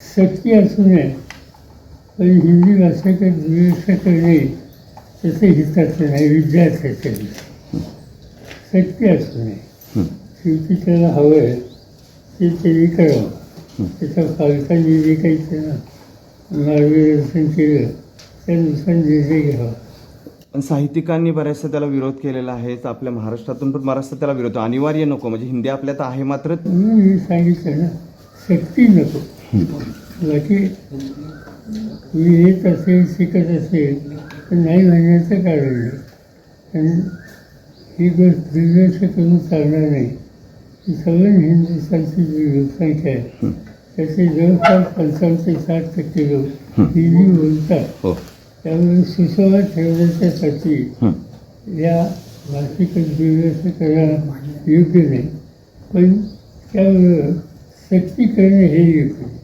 सक्ती असू नये, पण हिंदी भाषेकडे दुर्लक्ष करणे तसे हिताचं नाही. विद्यार्थ्याच्या सक्ती असू नये. शेवटी त्याला हवं आहे ते त्यांनी करावं. त्याच्या पालकांनी जे काही त्यांना मार्गदर्शन केलं त्यानुसार निर्णय घ्यावा. पण साहित्यिकांनी बऱ्याचसा त्याला विरोध केलेला आहे. आपल्या महाराष्ट्रातून पण बराचसा त्याला विरोध. अनिवार्य नको, म्हणजे हिंदी आपल्यात आहे मात्र म्हणून मी सांगितलं ना, सक्ती नको. बाकी मी येत असेल, शिकत असेल तर नाही म्हणण्याचं कारण नाही. आणि ही गोष्ट दुर्लक्ष करून चालणार नाही. ही सगळं हिंदुस्थानची जी लोकसंख्या आहे त्याचे जवळपास 55 ते 60% लोक हिंदी बोलतात. त्यामुळे सुसंवाद ठेवण्याच्यासाठी या भाषेकडे दुर्लक्ष करणं योग्य नाही. पण त्याबरोबर सक्ती करणे हे योग्य.